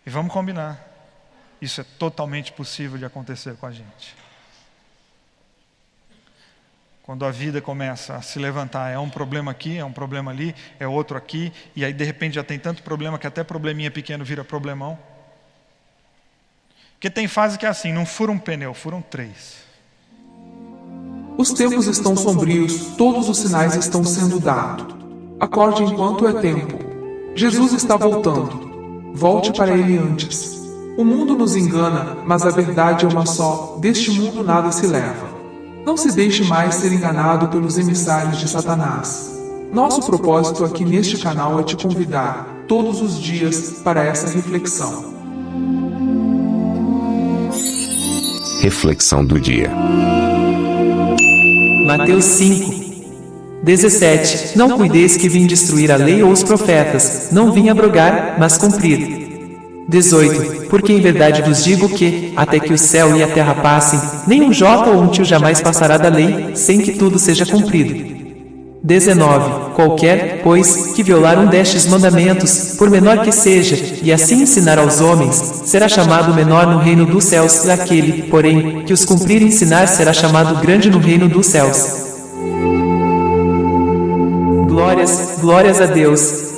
E vamos combinar, isso é totalmente possível de acontecer com a gente. Quando a vida começa a se levantar, é um problema aqui, é um problema ali, é outro aqui, e aí de repente já tem tanto problema que até probleminha pequeno vira problemão. Porque tem fase que é assim, não fura um pneu, furam 3. Os tempos estão sombrios, todos os sinais estão sendo dados. Acorde enquanto é tempo. Jesus está voltando. Volte para ele antes. O mundo nos engana, mas a verdade é uma só. Deste mundo nada se leva. Não se deixe mais ser enganado pelos emissários de Satanás. Nosso propósito aqui neste canal é te convidar, todos os dias, para essa reflexão. Reflexão do dia. Mateus 5, 17. Não cuideis que vim destruir a lei ou os profetas, não vim abrogar, mas cumprir. 18. Porque em verdade vos digo que, até que o céu e a terra passem, nem um jota ou um tio jamais passará da lei, sem que tudo seja cumprido. 19. Qualquer, pois, que violar um destes mandamentos, por menor que seja, e assim ensinar aos homens, será chamado menor no reino dos céus, e aquele, porém, que os cumprir e ensinar será chamado grande no reino dos céus. Glórias a Deus.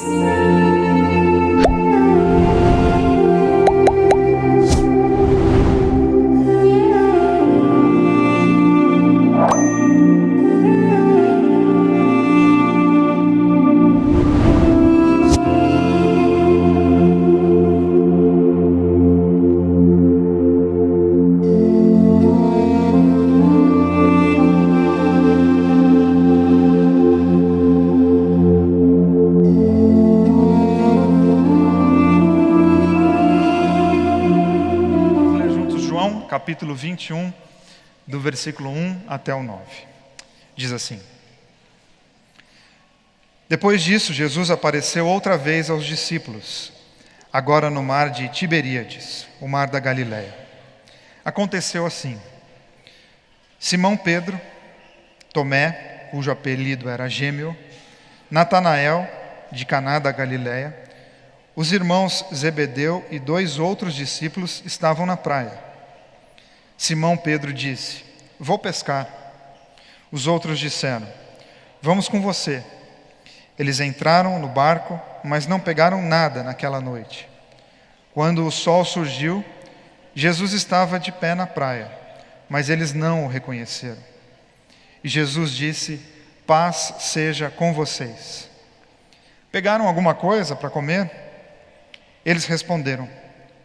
Capítulo 21, do versículo 1 até o 9. Diz assim: Depois disso, Jesus apareceu outra vez aos discípulos, agora no mar de Tiberíades, o mar da Galileia. Aconteceu assim: Simão Pedro, Tomé, cujo apelido era Gêmeo, Natanael, de Caná da Galileia, os irmãos Zebedeu e 2 outros discípulos estavam na praia. Simão Pedro disse: Vou pescar. Os outros disseram: Vamos com você. Eles entraram no barco, mas não pegaram nada naquela noite. Quando o sol surgiu, Jesus estava de pé na praia, mas eles não o reconheceram. E Jesus disse: Paz seja com vocês. Pegaram alguma coisa para comer? Eles responderam: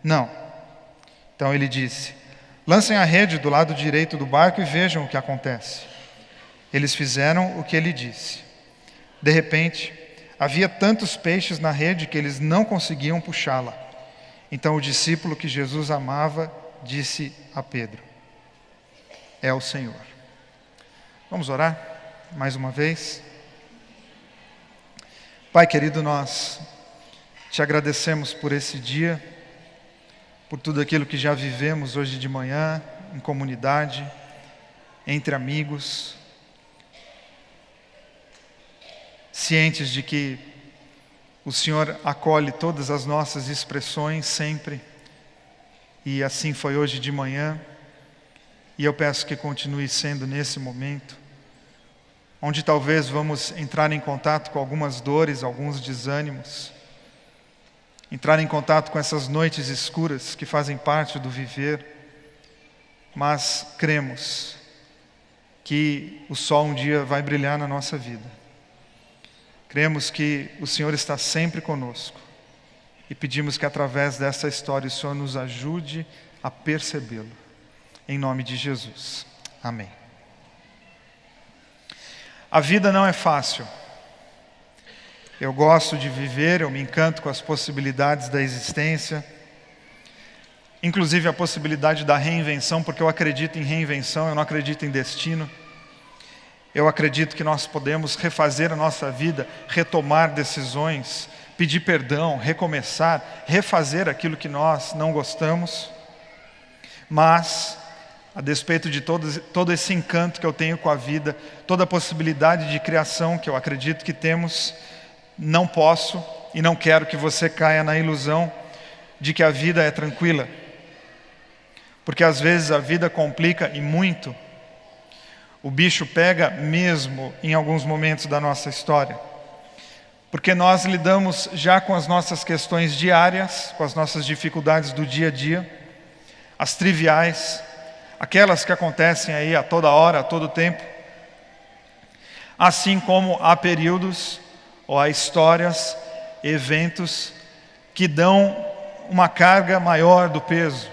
Não. Então ele disse: Lancem a rede do lado direito do barco e vejam o que acontece. Eles fizeram o que ele disse. De repente, havia tantos peixes na rede que eles não conseguiam puxá-la. Então o discípulo que Jesus amava disse a Pedro: É o Senhor. Vamos orar mais uma vez? Pai querido, nós te agradecemos por esse dia, por tudo aquilo que já vivemos hoje de manhã, em comunidade, entre amigos, cientes de que o Senhor acolhe todas as nossas expressões sempre, e assim foi hoje de manhã, e eu peço que continue sendo nesse momento, onde talvez vamos entrar em contato com algumas dores, alguns desânimos, entrar em contato com essas noites escuras que fazem parte do viver, mas cremos que o sol um dia vai brilhar na nossa vida. Cremos que o Senhor está sempre conosco e pedimos que através dessa história o Senhor nos ajude a percebê-lo. Em nome de Jesus. Amém. A vida não é fácil. Eu gosto de viver, eu me encanto com as possibilidades da existência, inclusive a possibilidade da reinvenção, porque eu acredito em reinvenção, eu não acredito em destino. Eu acredito que nós podemos refazer a nossa vida, retomar decisões, pedir perdão, recomeçar, refazer aquilo que nós não gostamos. Mas, a despeito de todo esse encanto que eu tenho com a vida, toda a possibilidade de criação que eu acredito que temos, não posso e não quero que você caia na ilusão de que a vida é tranquila. Porque às vezes a vida complica e muito. O bicho pega mesmo em alguns momentos da nossa história. Porque nós lidamos já com as nossas questões diárias, com as nossas dificuldades do dia a dia, as triviais, aquelas que acontecem aí a toda hora, a todo tempo. Assim como há períodos ou há histórias, eventos que dão uma carga maior do peso.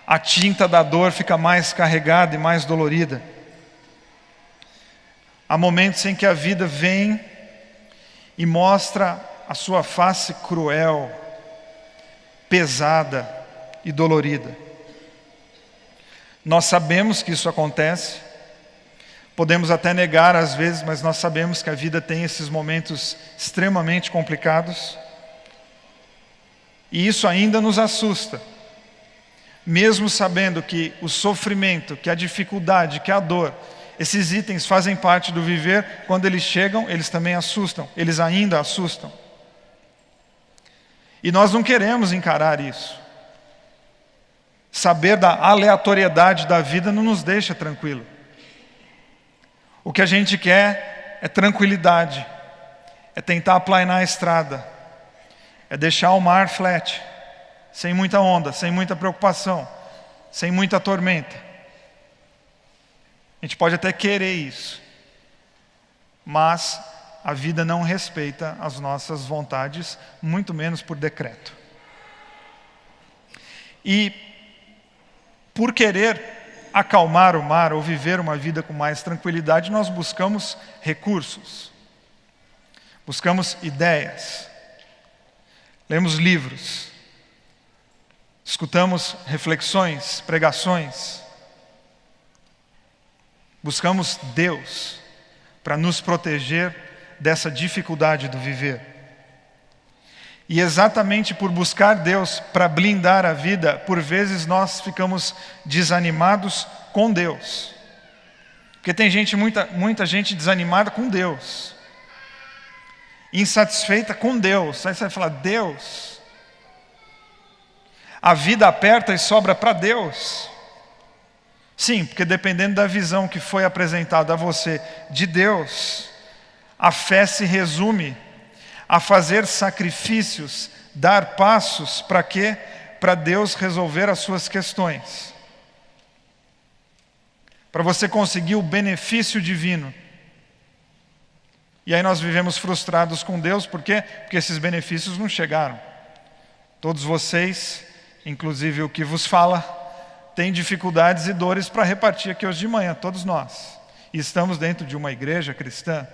A tinta da dor fica mais carregada e mais dolorida. Há momentos em que a vida vem e mostra a sua face cruel, pesada e dolorida. Nós sabemos que isso acontece, podemos até negar às vezes, mas nós sabemos que a vida tem esses momentos extremamente complicados. E isso ainda nos assusta. Mesmo sabendo que o sofrimento, que a dificuldade, que a dor, esses itens fazem parte do viver, quando eles chegam, eles também assustam, eles ainda assustam. E nós não queremos encarar isso. Saber da aleatoriedade da vida não nos deixa tranquilo. O que a gente quer é tranquilidade, é tentar aplainar a estrada, é deixar o mar flat, sem muita onda, sem muita preocupação, sem muita tormenta. A gente pode até querer isso, mas a vida não respeita as nossas vontades, muito menos por decreto. E por querer acalmar o mar ou viver uma vida com mais tranquilidade, nós buscamos recursos, buscamos ideias, lemos livros, escutamos reflexões, pregações, buscamos Deus para nos proteger dessa dificuldade do viver. E exatamente por buscar Deus para blindar a vida, por vezes nós ficamos desanimados com Deus. Porque tem muita gente desanimada com Deus, insatisfeita com Deus. Aí você vai falar, Deus, a vida aperta e sobra para Deus. Sim, porque dependendo da visão que foi apresentada a você de Deus, a fé se resume a fazer sacrifícios, dar passos para quê? Para Deus resolver as suas questões. Para você conseguir o benefício divino. E aí nós vivemos frustrados com Deus, por quê? Porque esses benefícios não chegaram. Todos vocês, inclusive o que vos fala, têm dificuldades e dores para repartir aqui hoje de manhã, todos nós. E estamos dentro de uma igreja cristã,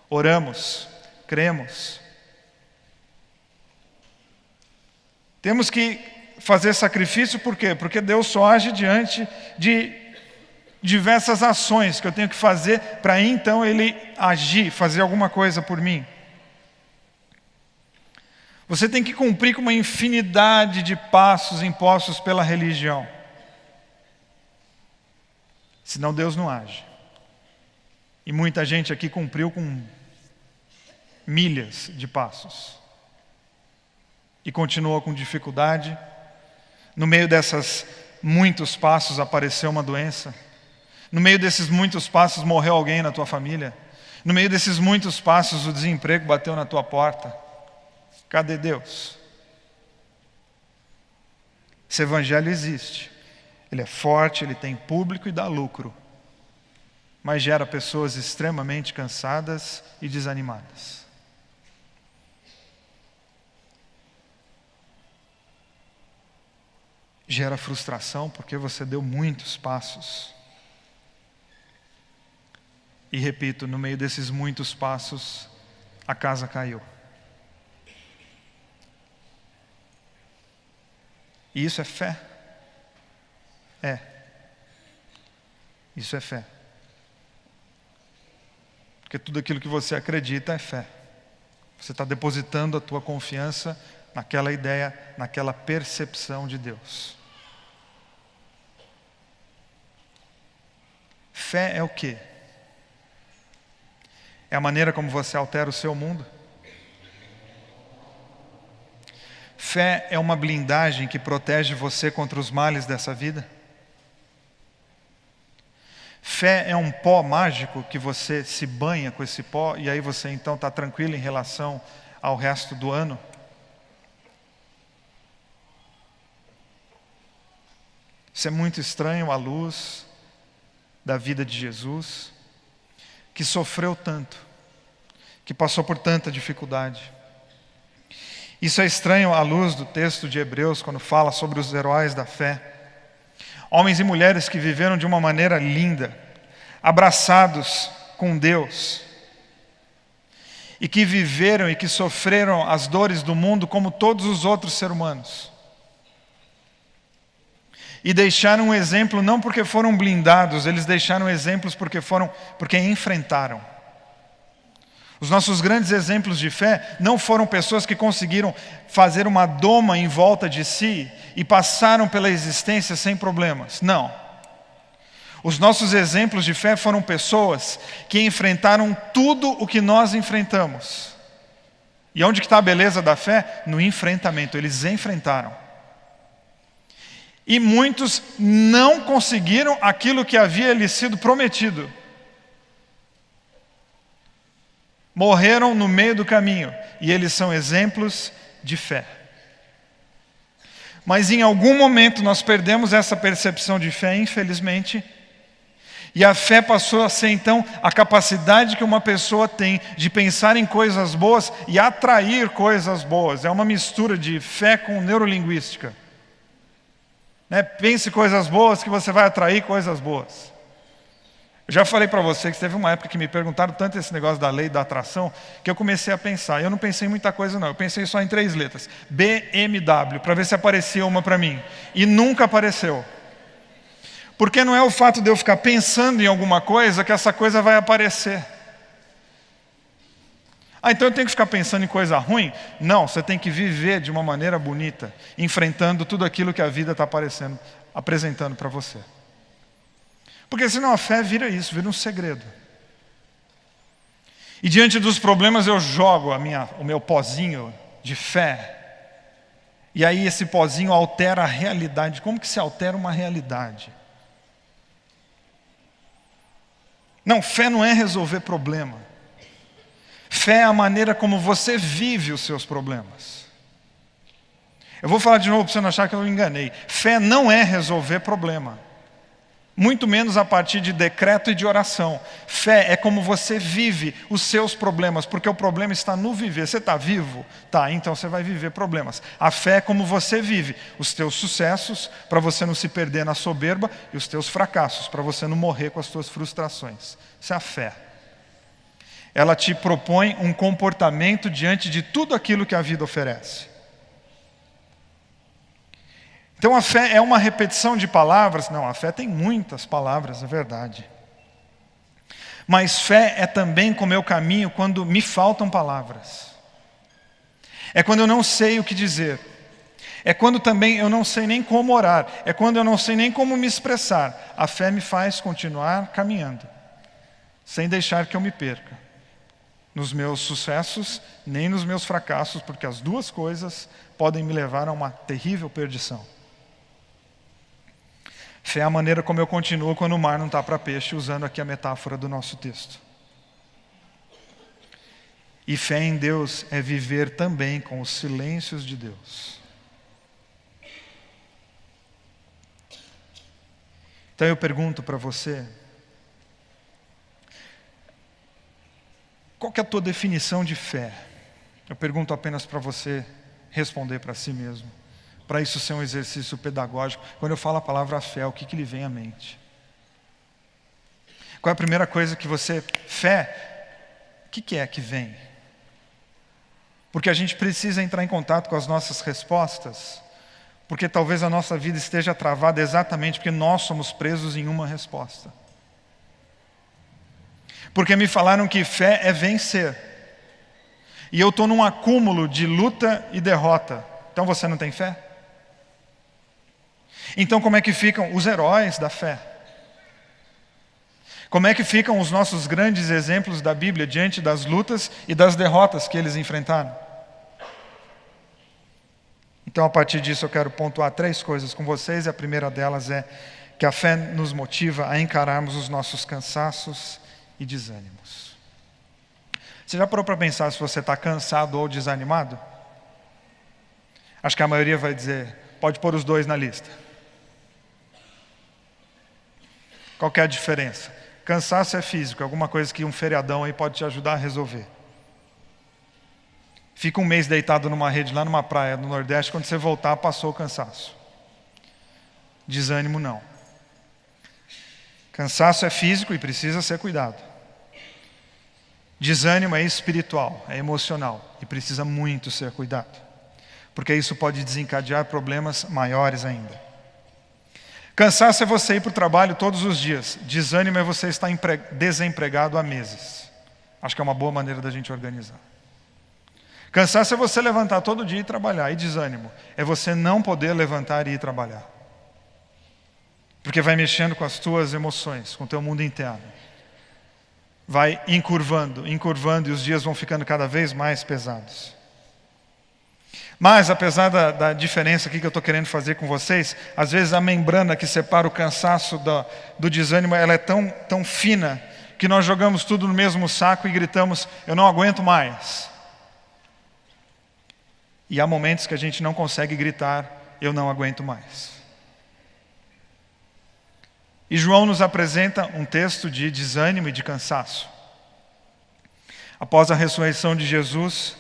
oramos, cremos. Temos que fazer sacrifício, por quê? Porque Deus só age diante de diversas ações que eu tenho que fazer para então Ele agir, fazer alguma coisa por mim. Você tem que cumprir com uma infinidade de passos impostos pela religião. Senão Deus não age. E muita gente aqui cumpriu com milhas de passos. E continua com dificuldade. No meio desses muitos passos apareceu uma doença. No meio desses muitos passos morreu alguém na tua família. No meio desses muitos passos o desemprego bateu na tua porta. Cadê Deus? Esse evangelho existe. Ele é forte, ele tem público e dá lucro. Mas gera pessoas extremamente cansadas e desanimadas. Gera frustração porque você deu muitos passos. E repito, no meio desses muitos passos, a casa caiu. E isso é fé? É. Isso é fé. Porque tudo aquilo que você acredita é fé. Você está depositando a tua confiança naquela ideia, naquela percepção de Deus. Fé é o quê? É a maneira como você altera o seu mundo? Fé é uma blindagem que protege você contra os males dessa vida? Fé é um pó mágico que você se banha com esse pó e aí você então está tranquilo em relação ao resto do ano? Isso é muito estranho à luz da vida de Jesus, que sofreu tanto, que passou por tanta dificuldade. Isso é estranho à luz do texto de Hebreus, quando fala sobre os heróis da fé. Homens e mulheres que viveram de uma maneira linda, abraçados com Deus, e que viveram e que sofreram as dores do mundo como todos os outros seres humanos. E deixaram um exemplo não porque foram blindados, eles deixaram exemplos porque enfrentaram. Os nossos grandes exemplos de fé não foram pessoas que conseguiram fazer uma doma em volta de si e passaram pela existência sem problemas. Não. Os nossos exemplos de fé foram pessoas que enfrentaram tudo o que nós enfrentamos. E onde que está a beleza da fé? No enfrentamento. Eles enfrentaram. E muitos não conseguiram aquilo que havia lhes sido prometido. Morreram no meio do caminho, e eles são exemplos de fé. Mas em algum momento nós perdemos essa percepção de fé, infelizmente, e a fé passou a ser então a capacidade que uma pessoa tem de pensar em coisas boas e atrair coisas boas. É uma mistura de fé com neurolinguística. Pense coisas boas que você vai atrair coisas boas. Eu já falei para você que teve uma época que me perguntaram tanto esse negócio da lei da atração, que eu comecei a pensar. Eu não pensei em muita coisa não, eu pensei só em 3 letras. BMW, para ver se aparecia uma para mim. E nunca apareceu. Porque não é o fato de eu ficar pensando em alguma coisa que essa coisa vai aparecer. Então eu tenho que ficar pensando em coisa ruim? Não, você tem que viver de uma maneira bonita, enfrentando tudo aquilo que a vida está apresentando para você. Porque senão a fé vira isso, vira um segredo. E diante dos problemas eu jogo o meu pozinho de fé. E aí esse pozinho altera a realidade. Como que se altera uma realidade? Não, fé não é resolver problema. Fé é a maneira como você vive os seus problemas. Eu vou falar de novo para você não achar que eu me enganei. Fé não é resolver problema. Muito menos a partir de decreto e de oração. Fé é como você vive os seus problemas, porque o problema está no viver. Você está vivo? Tá, então você vai viver problemas. A fé é como você vive os teus sucessos, para você não se perder na soberba, e os teus fracassos, para você não morrer com as tuas frustrações. Isso é a fé. Ela te propõe um comportamento diante de tudo aquilo que a vida oferece. Então a fé é uma repetição de palavras? Não, a fé tem muitas palavras, é verdade. Mas fé é também como eu caminho quando me faltam palavras. É quando eu não sei o que dizer. É quando também eu não sei nem como orar. É quando eu não sei nem como me expressar. A fé me faz continuar caminhando, sem deixar que eu me perca. Nos meus sucessos, nem nos meus fracassos, porque as duas coisas podem me levar a uma terrível perdição. Fé é a maneira como eu continuo quando o mar não está para peixe, usando aqui a metáfora do nosso texto. E fé em Deus é viver também com os silêncios de Deus. Então eu pergunto para você, qual que é a tua definição de fé? Eu pergunto apenas para você responder para si mesmo. Para isso ser um exercício pedagógico. Quando eu falo a palavra fé, o que lhe vem à mente? Qual é a primeira coisa que você... Fé, o que é que vem? Porque a gente precisa entrar em contato com as nossas respostas, porque talvez a nossa vida esteja travada exatamente porque nós somos presos em uma resposta. Porque me falaram que fé é vencer. E eu estou num acúmulo de luta e derrota. Então você não tem fé? Então como é que ficam os heróis da fé? Como é que ficam os nossos grandes exemplos da Bíblia diante das lutas e das derrotas que eles enfrentaram? Então, a partir disso, eu quero pontuar 3 coisas com vocês, e a primeira delas é que a fé nos motiva a encararmos os nossos cansaços e desânimos. Você já parou para pensar se você está cansado ou desanimado? Acho que a maioria vai dizer, pode pôr os 2 na lista. Qual que é a diferença? Cansaço é físico, alguma coisa que um feriadão aí pode te ajudar a resolver. Fica um mês deitado numa rede lá numa praia no Nordeste, quando você voltar, passou o cansaço. Desânimo não. Cansaço é físico e precisa ser cuidado. Desânimo é espiritual, é emocional e precisa muito ser cuidado, porque isso pode desencadear problemas maiores ainda. Cansaço é você ir para o trabalho todos os dias. Desânimo é você estar desempregado há meses. Acho que é uma boa maneira da gente organizar. Cansaço é você levantar todo dia e trabalhar. E desânimo é você não poder levantar e ir trabalhar. Porque vai mexendo com as tuas emoções, com o teu mundo interno. Vai encurvando, e os dias vão ficando cada vez mais pesados. Mas, apesar da diferença aqui que eu estou querendo fazer com vocês, às vezes a membrana que separa o cansaço do desânimo, ela é tão fina, que nós jogamos tudo no mesmo saco e gritamos, eu não aguento mais. E há momentos que a gente não consegue gritar, eu não aguento mais. E João nos apresenta um texto de desânimo e de cansaço. Após a ressurreição de Jesus,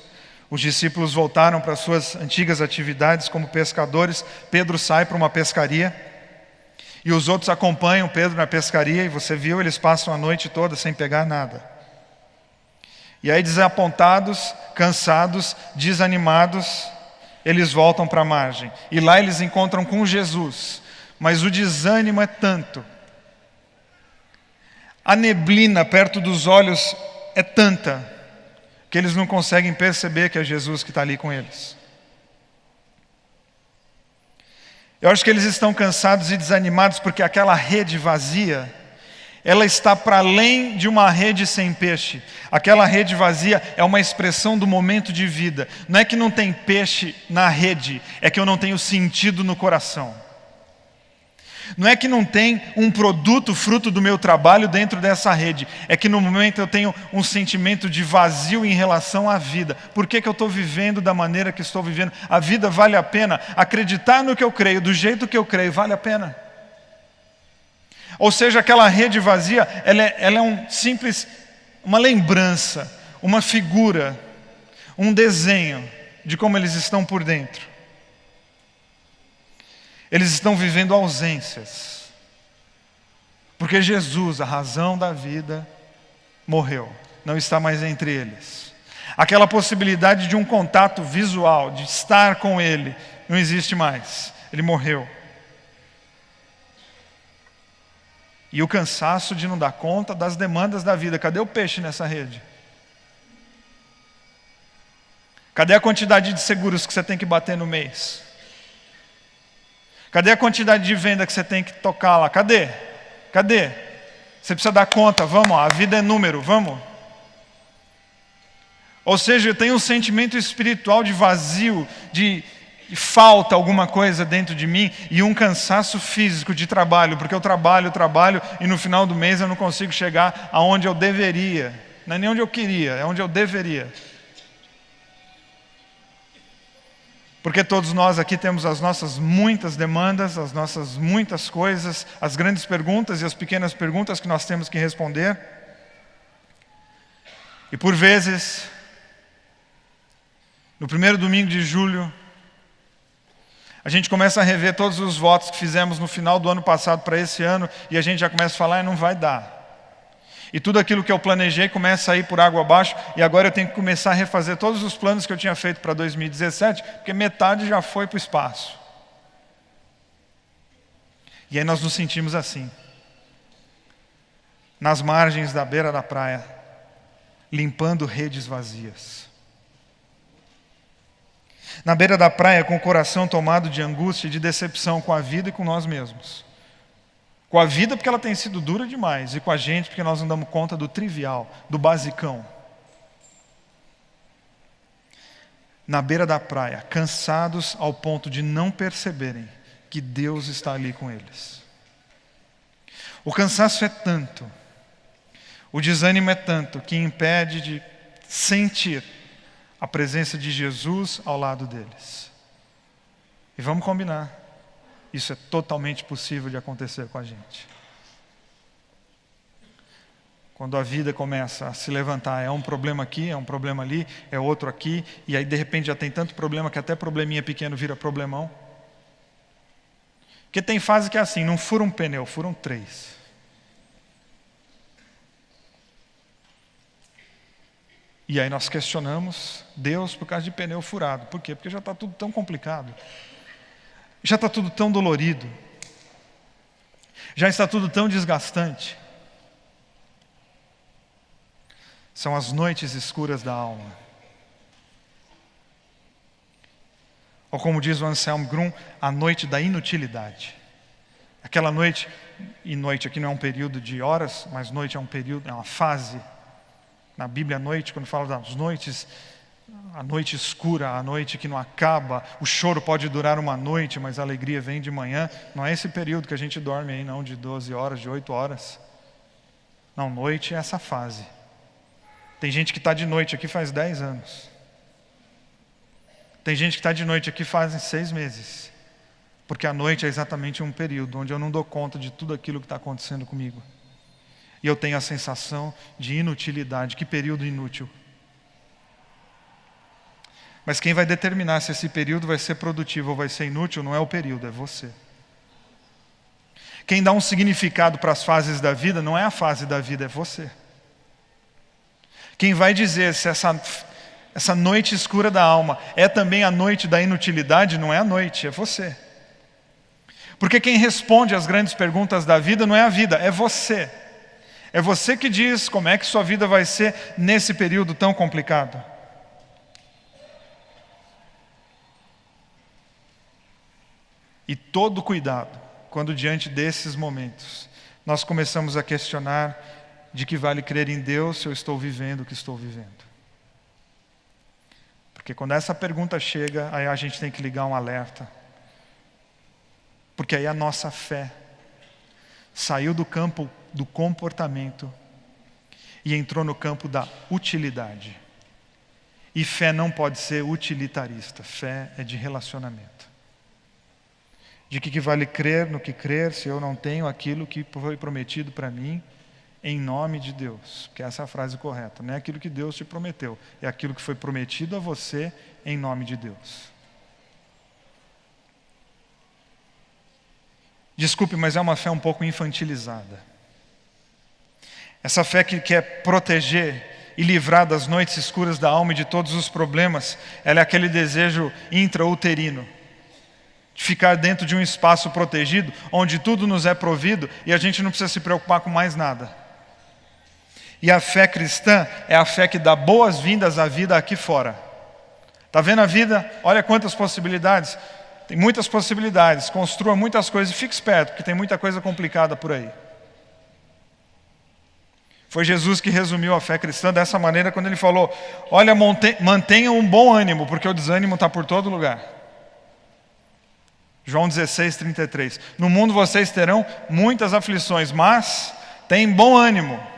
os discípulos voltaram para suas antigas atividades como pescadores. Pedro sai para uma pescaria e os outros acompanham Pedro na pescaria, e você viu, eles passam a noite toda sem pegar nada. E aí, desapontados, cansados, desanimados, eles voltam para a margem. E lá eles encontram com Jesus. Mas o desânimo é tanto. A neblina perto dos olhos é tanta que eles não conseguem perceber que é Jesus que está ali com eles. Eu acho que eles estão cansados e desanimados porque aquela rede vazia, ela está para além de uma rede sem peixe. Aquela rede vazia é uma expressão do momento de vida. Não é que não tem peixe na rede, é que eu não tenho sentido no coração. Não é que não tem um produto fruto do meu trabalho dentro dessa rede, é que no momento eu tenho um sentimento de vazio em relação à vida. Por que eu estou vivendo da maneira que estou vivendo? A vida vale a pena? Acreditar no que eu creio, do jeito que eu creio, vale a pena? Ou seja, aquela rede vazia, ela é uma lembrança, uma figura, um desenho de como eles estão por dentro. Eles estão vivendo ausências. Porque Jesus, a razão da vida, morreu. Não está mais entre eles. Aquela possibilidade de um contato visual, de estar com Ele, não existe mais. Ele morreu. E o cansaço de não dar conta das demandas da vida. Cadê o peixe nessa rede? Cadê a quantidade de seguros que você tem que bater no mês? Cadê a quantidade de venda que você tem que tocar lá? Cadê? Cadê? Você precisa dar conta, vamos, a vida é número, vamos. Ou seja, eu tenho um sentimento espiritual de vazio, de falta alguma coisa dentro de mim, e um cansaço físico de trabalho, porque eu trabalho, e no final do mês eu não consigo chegar aonde eu deveria. Não é nem onde eu queria, é onde eu deveria. Porque todos nós aqui temos as nossas muitas demandas, as nossas muitas coisas, as grandes perguntas e as pequenas perguntas que nós temos que responder. E por vezes, no primeiro domingo de julho, a gente começa a rever todos os votos que fizemos no final do ano passado para esse ano, e a gente já começa a falar, não vai dar. E tudo aquilo que eu planejei começa a ir por água abaixo, e agora eu tenho que começar a refazer todos os planos que eu tinha feito para 2017, porque metade já foi para o espaço. E aí nós nos sentimos assim, nas margens da beira da praia, limpando redes vazias. Na beira da praia, com o coração tomado de angústia e de decepção com a vida e com nós mesmos. Com a vida porque ela tem sido dura demais, e com a gente porque nós não damos conta do trivial, do basicão. na beira da praia, cansados ao ponto de não perceberem que Deus está ali com eles. O cansaço é tanto, o desânimo é tanto, que impede de sentir a presença de Jesus ao lado deles. E vamos combinar, isso é totalmente possível de acontecer com a gente. Quando a vida começa a se levantar, é um problema aqui, é um problema ali, é outro aqui, e aí de repente já tem tanto problema que até probleminha pequeno vira problemão. Porque tem fase que é assim, não fura um pneu, furam 3. E aí nós questionamos Deus por causa de pneu furado. Por quê? Porque já está tudo tão complicado. Já está tudo tão dolorido. Já está tudo tão desgastante. São as noites escuras da alma. Ou como diz o Anselm Grun, a noite da inutilidade. Aquela noite, e noite aqui não é um período de horas, mas noite é um período, é uma fase. Na Bíblia, a noite, quando fala das noites, a noite escura, a noite que não acaba, o choro pode durar uma noite, mas a alegria vem de manhã. Não é esse período que a gente dorme aí, não, de 12 horas, de 8 horas. Não, noite é essa fase. Tem gente que está de noite aqui faz 10 anos. Tem gente que está de noite aqui faz 6 meses. Porque a noite é exatamente um período onde eu não dou conta de tudo aquilo que está acontecendo comigo. E eu tenho a sensação de inutilidade. Que período inútil. Mas quem vai determinar se esse período vai ser produtivo ou vai ser inútil não é o período, é você. Quem dá um significado para as fases da vida não é a fase da vida, é você. Quem vai dizer se essa noite escura da alma é também a noite da inutilidade, não é a noite, é você. Porque quem responde às grandes perguntas da vida não é a vida, é você. É você que diz como é que sua vida vai ser nesse período tão complicado. E todo cuidado, quando diante desses momentos, nós começamos a questionar de que vale crer em Deus se eu estou vivendo o que estou vivendo. Porque quando essa pergunta chega, aí a gente tem que ligar um alerta. Porque aí a nossa fé saiu do campo do comportamento e entrou no campo da utilidade. E fé não pode ser utilitarista, fé é de relacionamento. De que vale crer no que crer se eu não tenho aquilo que foi prometido para mim em nome de Deus, que essa é a frase correta, não é aquilo que Deus te prometeu, é aquilo que foi prometido a você em nome de Deus. Desculpe, mas é uma fé um pouco infantilizada. Essa fé que quer proteger e livrar das noites escuras da alma e de todos os problemas, ela é aquele desejo intrauterino, de ficar dentro de um espaço protegido, onde tudo nos é provido e a gente não precisa se preocupar com mais nada. E a fé cristã é a fé que dá boas-vindas à vida aqui fora. Está vendo a vida? Olha quantas possibilidades. Tem muitas possibilidades. Construa muitas coisas e fique esperto, porque tem muita coisa complicada por aí. Foi Jesus que resumiu a fé cristã dessa maneira quando ele falou: olha, mantenha um bom ânimo, porque o desânimo está por todo lugar. João 16:33. No mundo vocês terão muitas aflições, mas tem bom ânimo.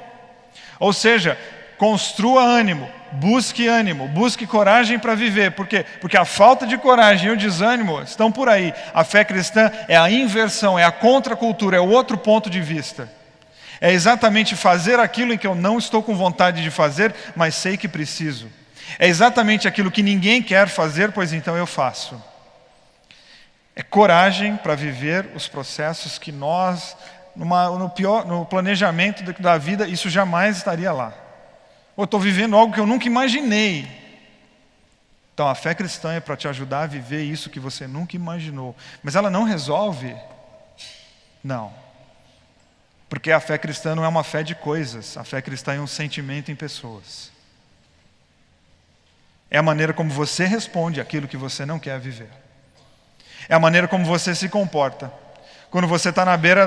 Ou seja, construa ânimo, busque coragem para viver. Por quê? Porque a falta de coragem e o desânimo estão por aí. A fé cristã é a inversão, é a contracultura, é o outro ponto de vista. É exatamente fazer aquilo em que eu não estou com vontade de fazer, mas sei que preciso. É exatamente aquilo que ninguém quer fazer, pois então eu faço. É coragem para viver os processos que nós, no planejamento da vida, isso jamais estaria lá. Eu estou vivendo algo que eu nunca imaginei. Então a fé cristã é para te ajudar a viver isso que você nunca imaginou. Mas ela não resolve? Não. Porque a fé cristã não é uma fé de coisas. A fé cristã é um sentimento em pessoas. É a maneira como você responde àquilo que você não quer viver. É a maneira como você se comporta quando você está na beira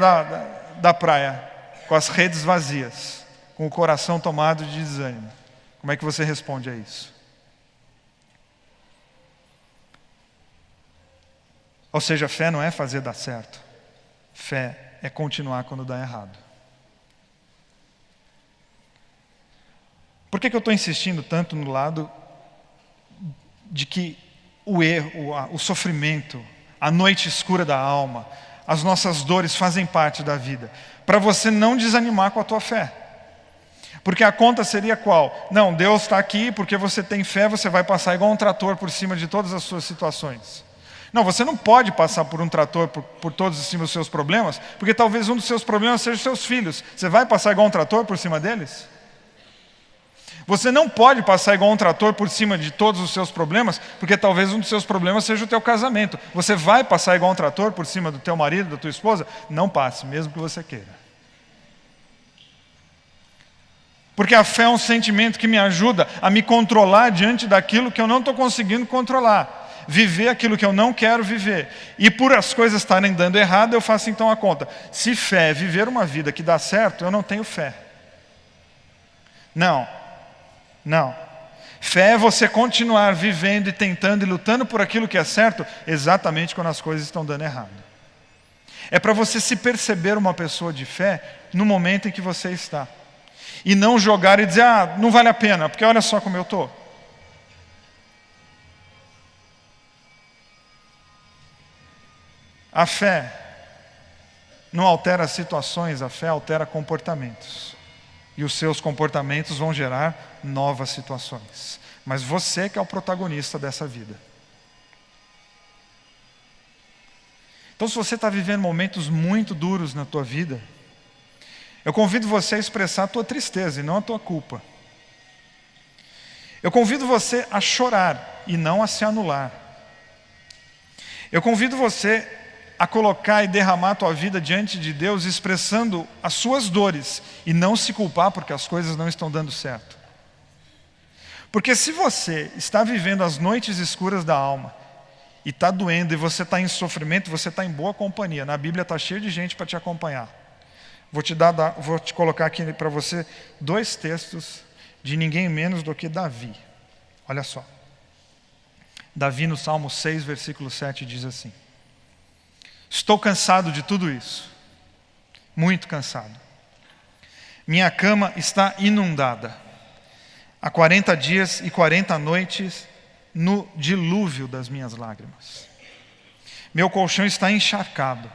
da praia, com as redes vazias, com o coração tomado de desânimo. Como é que você responde a isso? Ou seja, fé não é fazer dar certo. Fé é continuar quando dá errado. Por que eu estou insistindo tanto no lado de que o erro, o sofrimento, a noite escura da alma, as nossas dores fazem parte da vida? Para você não desanimar com a tua fé. Porque a conta seria qual? Não, Deus está aqui, porque você tem fé, você vai passar igual um trator por cima de todas as suas situações. Não, você não pode passar por um trator por todos os seus problemas, porque talvez um dos seus problemas seja os seus filhos. Você vai passar igual um trator por cima deles? Você não pode passar igual um trator por cima de todos os seus problemas, porque talvez um dos seus problemas seja o teu casamento. Você vai passar igual um trator por cima do teu marido, da tua esposa? Não passe, mesmo que você queira. Porque a fé é um sentimento que me ajuda a me controlar diante daquilo que eu não estou conseguindo controlar. Viver aquilo que eu não quero viver. E por as coisas estarem dando errado, eu faço então a conta. Se fé é viver uma vida que dá certo, eu não tenho fé. Não. Fé é você continuar vivendo e tentando e lutando por aquilo que é certo, exatamente quando as coisas estão dando errado. É para você se perceber uma pessoa de fé no momento em que você está. E não jogar e dizer, não vale a pena, porque olha só como eu estou. A fé não altera situações, a fé altera comportamentos. E os seus comportamentos vão gerar novas situações. Mas você que é o protagonista dessa vida. Então, se você está vivendo momentos muito duros na tua vida, eu convido você a expressar a tua tristeza e não a tua culpa. Eu convido você a chorar e não a se anular. Eu convido você a colocar e derramar a tua vida diante de Deus, expressando as suas dores e não se culpar porque as coisas não estão dando certo. Porque se você está vivendo as noites escuras da alma e está doendo e você está em sofrimento, você está em boa companhia. Na Bíblia está cheio de gente para te acompanhar. Vou te colocar aqui para você 2 textos de ninguém menos do que Davi. Olha só. Davi no Salmo 6, versículo 7 diz assim: estou cansado de tudo isso, muito cansado. Minha cama está inundada. Há 40 dias e 40 noites no dilúvio das minhas lágrimas. Meu colchão está encharcado,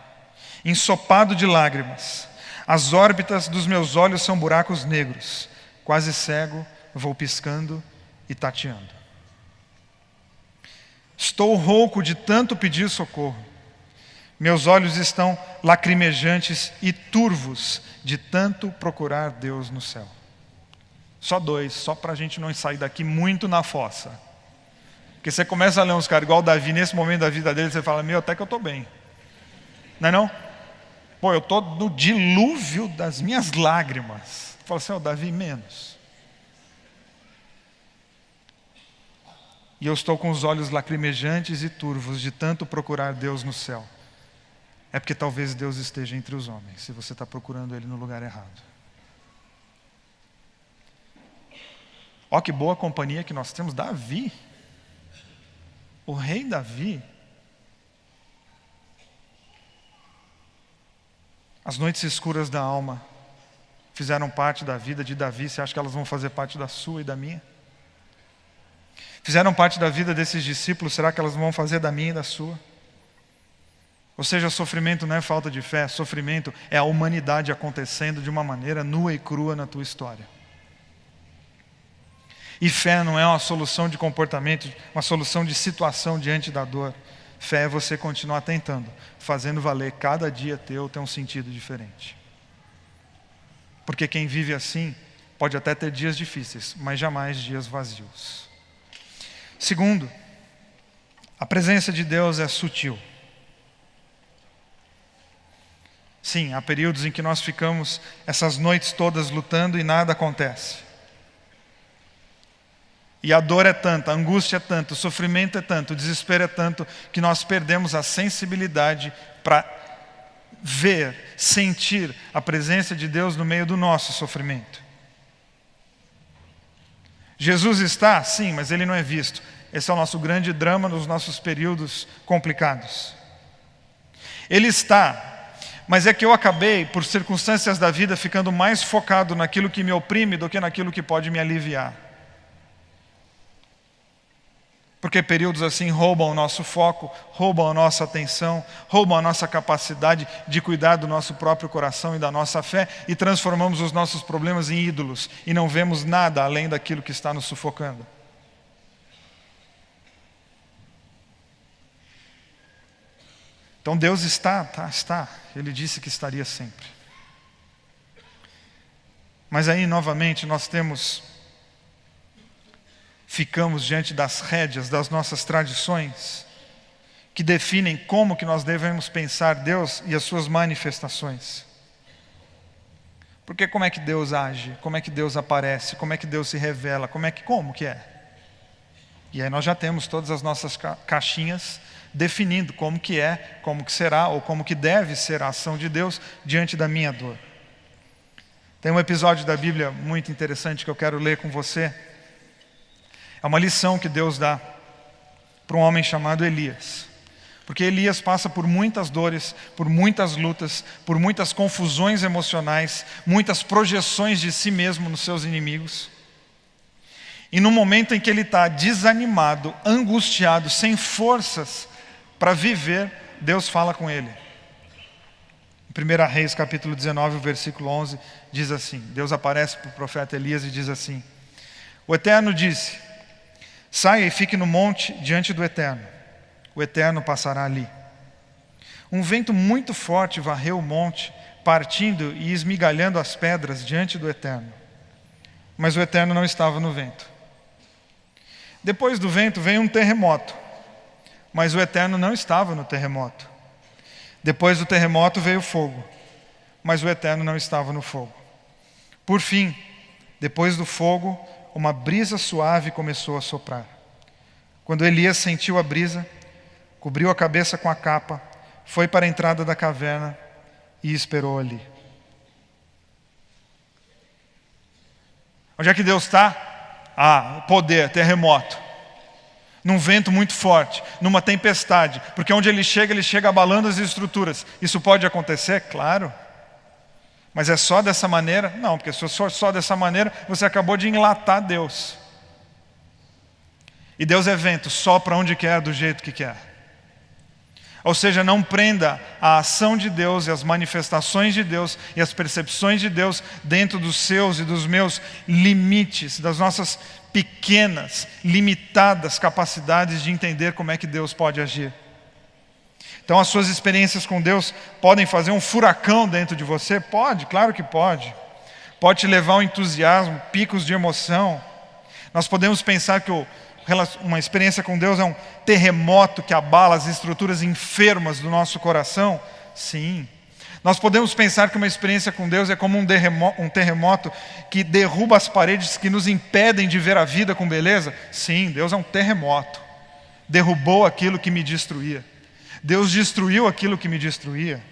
ensopado de lágrimas. As órbitas dos meus olhos são buracos negros. Quase cego, vou piscando e tateando. Estou rouco de tanto pedir socorro. Meus olhos estão lacrimejantes e turvos de tanto procurar Deus no céu. Só 2, só para a gente não sair daqui muito na fossa. Porque você começa a ler uns caras igual o Davi, nesse momento da vida dele, você fala, até que eu estou bem. Não é não? Pô, eu estou no dilúvio das minhas lágrimas. Fala assim, Davi, menos. E eu estou com os olhos lacrimejantes e turvos de tanto procurar Deus no céu. É porque talvez Deus esteja entre os homens, se você está procurando Ele no lugar errado. Ó, que boa companhia que nós temos, Davi. O rei Davi. As noites escuras da alma fizeram parte da vida de Davi. Você acha que elas vão fazer parte da sua e da minha? Fizeram parte da vida desses discípulos, será que elas vão fazer da minha e da sua? Ou seja, sofrimento não é falta de fé, sofrimento é a humanidade acontecendo de uma maneira nua e crua na tua história. E fé não é uma solução de comportamento, uma solução de situação diante da dor. Fé é você continuar tentando, fazendo valer cada dia teu ter um sentido diferente. Porque quem vive assim pode até ter dias difíceis, mas jamais dias vazios. Segundo, a presença de Deus é sutil. Sim, há períodos em que nós ficamos essas noites todas lutando e nada acontece. E a dor é tanta, a angústia é tanto, o sofrimento é tanto, o desespero é tanto, que nós perdemos a sensibilidade para ver, sentir a presença de Deus no meio do nosso sofrimento. Jesus está, sim, mas Ele não é visto. Esse é o nosso grande drama nos nossos períodos complicados. Ele está, mas é que eu acabei, por circunstâncias da vida, ficando mais focado naquilo que me oprime do que naquilo que pode me aliviar. Porque períodos assim roubam o nosso foco, roubam a nossa atenção, roubam a nossa capacidade de cuidar do nosso próprio coração e da nossa fé, e transformamos os nossos problemas em ídolos e não vemos nada além daquilo que está nos sufocando. Então Deus está. Ele disse que estaria sempre. Mas aí novamente ficamos diante das rédeas das nossas tradições, que definem como que nós devemos pensar Deus e as suas manifestações. Porque como é que Deus age? Como é que Deus aparece? Como é que Deus se revela? Como que é? E aí nós já temos todas as nossas caixinhas definindo como que é, como que será, ou como que deve ser a ação de Deus diante da minha dor. Tem um episódio da Bíblia muito interessante que eu quero ler com você. É uma lição que Deus dá para um homem chamado Elias. Porque Elias passa por muitas dores, por muitas lutas, por muitas confusões emocionais, muitas projeções de si mesmo nos seus inimigos. E no momento em que ele está desanimado, angustiado, sem forças para viver, Deus fala com ele. Em 1 Reis, capítulo 19, versículo 11, diz assim, Deus aparece para o profeta Elias e diz assim: o Eterno disse, saia e fique no monte diante do Eterno. O Eterno passará ali. Um vento muito forte varreu o monte, partindo e esmigalhando as pedras diante do Eterno. Mas o Eterno não estava no vento. Depois do vento veio um terremoto, mas o Eterno não estava no terremoto. Depois do terremoto veio fogo, mas o Eterno não estava no fogo. Por fim, depois do fogo, uma brisa suave começou a soprar. Quando Elias sentiu a brisa, cobriu a cabeça com a capa, foi para a entrada da caverna e esperou ali. Onde é que Deus está? Poder, terremoto. Num vento muito forte, numa tempestade. Porque onde ele chega abalando as estruturas. Isso pode acontecer? Claro. Mas é só dessa maneira? Não, porque se for só dessa maneira, você acabou de enlatar Deus. E Deus é vento, sopra onde quer, do jeito que quer. Ou seja, não prenda a ação de Deus e as manifestações de Deus e as percepções de Deus dentro dos seus e dos meus limites, das nossas pequenas, limitadas capacidades de entender como é que Deus pode agir. Então as suas experiências com Deus podem fazer um furacão dentro de você? Pode, claro que pode. Pode te levar ao entusiasmo, picos de emoção. Nós podemos pensar que uma experiência com Deus é um terremoto que abala as estruturas enfermas do nosso coração? Sim. Nós podemos pensar que uma experiência com Deus é como um terremoto que derruba as paredes que nos impedem de ver a vida com beleza? Sim, Deus é um terremoto. Derrubou aquilo que me destruía. Deus destruiu aquilo que me destruía.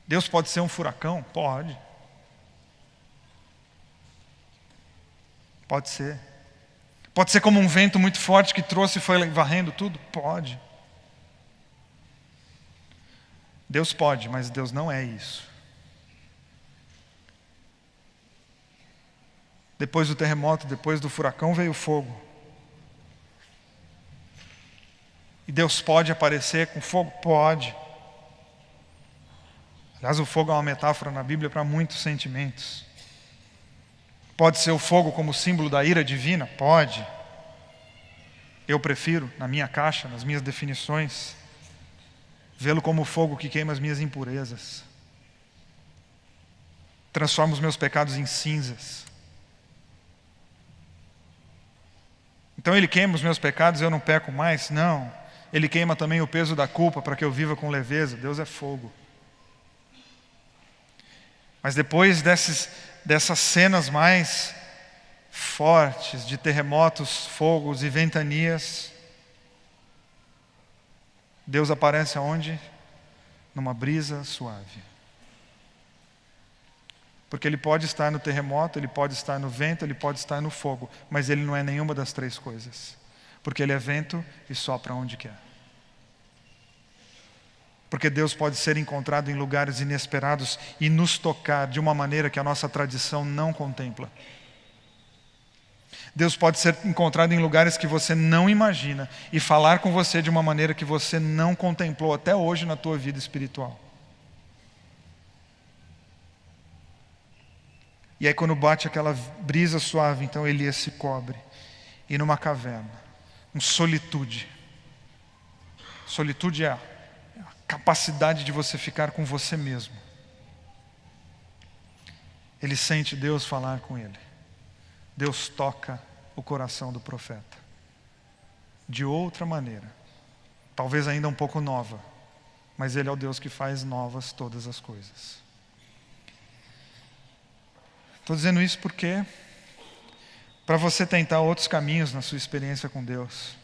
Deus pode ser um furacão? Pode. Pode ser. Pode ser como um vento muito forte que trouxe e foi varrendo tudo? Pode. Deus pode, mas Deus não é isso. Depois do terremoto, depois do furacão, veio o fogo. E Deus pode aparecer com fogo? Pode. Aliás, o fogo é uma metáfora na Bíblia para muitos sentimentos. Pode ser o fogo como símbolo da ira divina? Pode. Eu prefiro, na minha caixa, nas minhas definições, vê-lo como o fogo que queima as minhas impurezas. Transforma os meus pecados em cinzas. Então ele queima os meus pecados e eu não peco mais? Não. Ele queima também o peso da culpa para que eu viva com leveza. Deus é fogo. Mas depois dessas cenas mais fortes de terremotos, fogos e ventanias, Deus aparece aonde? Numa brisa suave. Porque ele pode estar no terremoto, ele pode estar no vento, ele pode estar no fogo, mas ele não é nenhuma das três coisas. Porque ele é vento e sopra onde quer. Porque Deus pode ser encontrado em lugares inesperados e nos tocar de uma maneira que a nossa tradição não contempla. Deus pode ser encontrado em lugares que você não imagina e falar com você de uma maneira que você não contemplou até hoje na tua vida espiritual. E aí quando bate aquela brisa suave, então Elias se cobre. E numa caverna, solitude. Solitude é a capacidade de você ficar com você mesmo. Ele sente Deus falar com ele. Deus toca o coração do profeta. De outra maneira. Talvez ainda um pouco nova. Mas Ele é o Deus que faz novas todas as coisas. Estou dizendo isso porque para você tentar outros caminhos na sua experiência com Deus.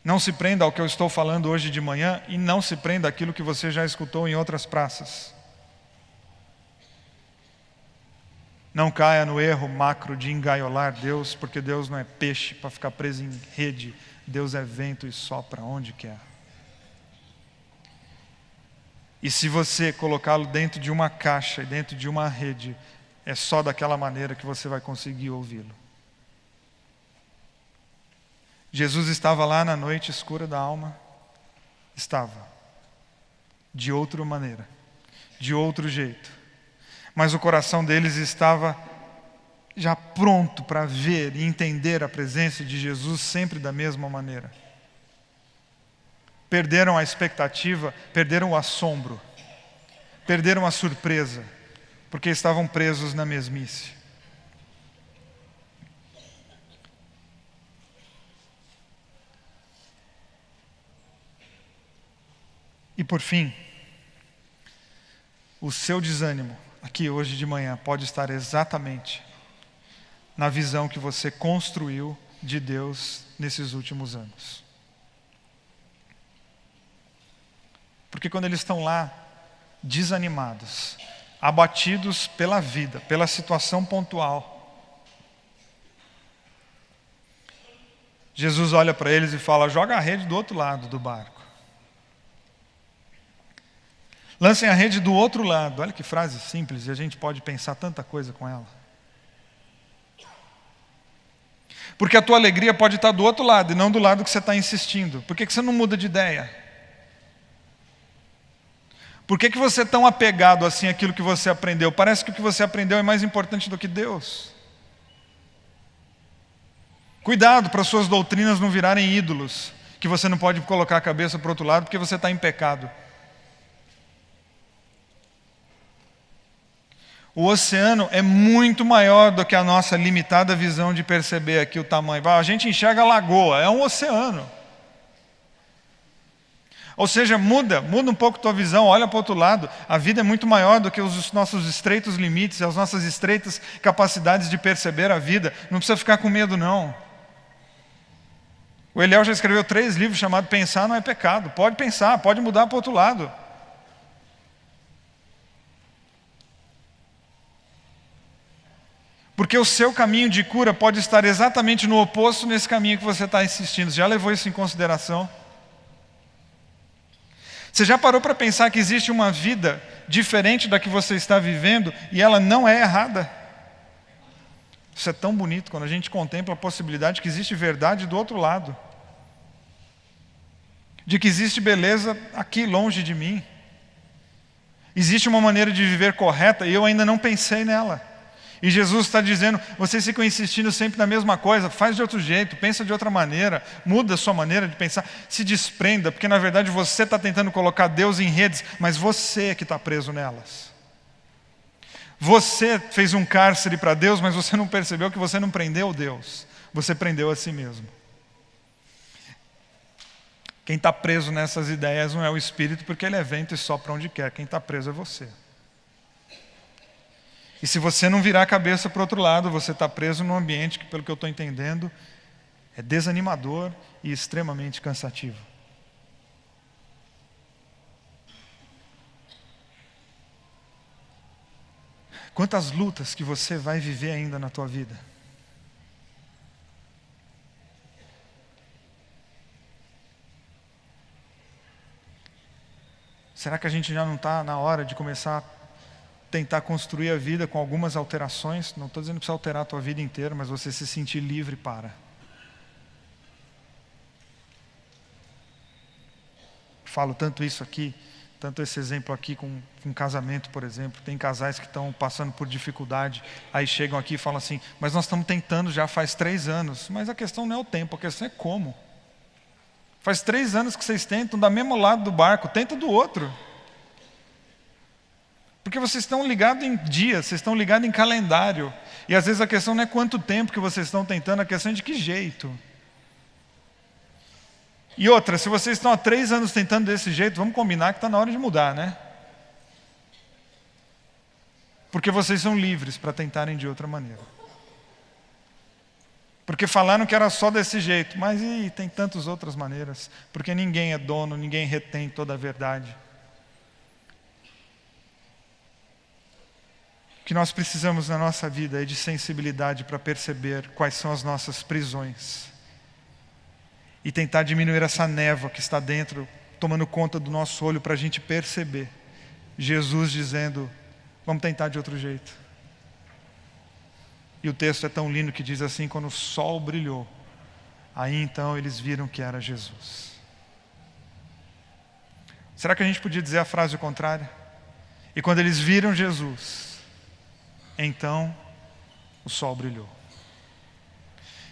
Não se prenda ao que eu estou falando hoje de manhã e não se prenda àquilo que você já escutou em outras praças. Não caia no erro macro de engaiolar Deus, porque Deus não é peixe para ficar preso em rede. Deus é vento e sopra onde quer. E se você colocá-lo dentro de uma caixa e dentro de uma rede, é só daquela maneira que você vai conseguir ouvi-lo. Jesus estava lá na noite escura da alma? Estava. De outra maneira. De outro jeito. Mas o coração deles estava já pronto para ver e entender a presença de Jesus sempre da mesma maneira. Perderam a expectativa, perderam o assombro, perderam a surpresa, porque estavam presos na mesmice. E por fim, o seu desânimo, aqui hoje de manhã, pode estar exatamente na visão que você construiu de Deus nesses últimos anos. Porque quando eles estão lá, desanimados, abatidos pela vida, pela situação pontual, Jesus olha para eles e fala: joga a rede do outro lado do barco. Lancem a rede do outro lado. Olha que frase simples, e a gente pode pensar tanta coisa com ela. Porque a tua alegria pode estar do outro lado, e não do lado que você está insistindo. Por que você não muda de ideia? Por que você é tão apegado assim àquilo que você aprendeu? Parece que o que você aprendeu é mais importante do que Deus. Cuidado para suas doutrinas não virarem ídolos, que você não pode colocar a cabeça para o outro lado porque você está em pecado. O oceano é muito maior do que a nossa limitada visão de perceber aqui o tamanho. A gente enxerga a lagoa, é um oceano. Ou seja, muda um pouco a tua visão, olha para o outro lado. A vida é muito maior do que os nossos estreitos limites, as nossas estreitas capacidades de perceber a vida. Não precisa ficar com medo, não. O Eliel já escreveu 3 livros chamados Pensar Não é Pecado. Pode pensar, pode mudar para o outro lado. Porque o seu caminho de cura pode estar exatamente no oposto nesse caminho que você está insistindo. Você já levou isso em consideração? Você já parou para pensar que existe uma vida diferente da que você está vivendo e ela não é errada? Isso é tão bonito quando a gente contempla a possibilidade de que existe verdade do outro lado. De que existe beleza aqui longe de mim. Existe uma maneira de viver correta e eu ainda não pensei nela. E Jesus está dizendo: vocês ficam insistindo sempre na mesma coisa, faz de outro jeito, pensa de outra maneira, muda a sua maneira de pensar, se desprenda, porque na verdade você está tentando colocar Deus em redes, mas você é que está preso nelas. Você fez um cárcere para Deus, mas você não percebeu que você não prendeu Deus, você prendeu a si mesmo. Quem está preso nessas ideias não é o Espírito, porque ele é vento e sopra onde quer, quem está preso é você. E se você não virar a cabeça para o outro lado, você está preso num ambiente que, pelo que eu estou entendendo, é desanimador e extremamente cansativo. Quantas lutas que você vai viver ainda na tua vida? Será que a gente já não está na hora de começar a tentar construir a vida com algumas alterações? Não estou dizendo que precisa alterar a tua vida inteira, mas você se sentir livre para. Falo tanto isso aqui, tanto esse exemplo aqui com casamento, por exemplo. Tem casais que estão passando por dificuldade, aí chegam aqui e falam assim, mas nós estamos tentando já faz 3 anos. Mas a questão não é o tempo, a questão é como. Faz 3 anos que vocês tentam do mesmo lado do barco, tenta do outro. Porque vocês estão ligados em dias, vocês estão ligados em calendário. E às vezes a questão não é quanto tempo que vocês estão tentando, a questão é de que jeito. E outra, se vocês estão há 3 anos tentando desse jeito, vamos combinar que está na hora de mudar, né? Porque vocês são livres para tentarem de outra maneira. Porque falaram que era só desse jeito, mas tem tantas outras maneiras. Porque ninguém é dono, ninguém retém toda a verdade. O que nós precisamos na nossa vida é de sensibilidade para perceber quais são as nossas prisões. E tentar diminuir essa névoa que está dentro, tomando conta do nosso olho, para a gente perceber Jesus dizendo, vamos tentar de outro jeito. E o texto é tão lindo que diz assim, quando o sol brilhou, aí então eles viram que era Jesus. Será que a gente podia dizer a frase contrária? E quando eles viram Jesus, então o sol brilhou.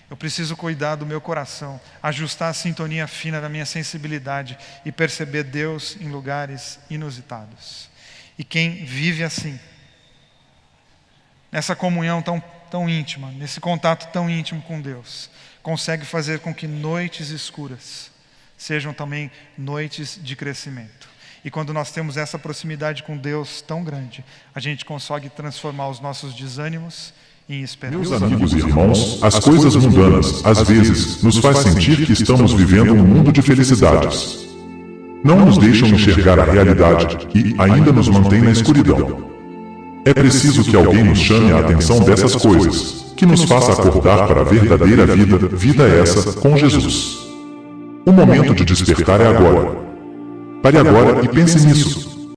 Eu preciso cuidar do meu coração, ajustar a sintonia fina da minha sensibilidade e perceber Deus em lugares inusitados. E quem vive assim, nessa comunhão tão íntima, nesse contato tão íntimo com Deus, consegue fazer com que noites escuras sejam também noites de crescimento. E quando nós temos essa proximidade com Deus tão grande, a gente consegue transformar os nossos desânimos em esperança. Meus amigos e irmãos, as coisas mundanas, às vezes, nos faz sentir que estamos vivendo um mundo de felicidades. Não nos deixam enxergar a realidade e ainda nos mantém na escuridão. É preciso que alguém nos chame a atenção dessas coisas, que nos faça acordar para a verdadeira vida essa com Jesus. O momento de despertar é agora. Pare agora e pense nisso.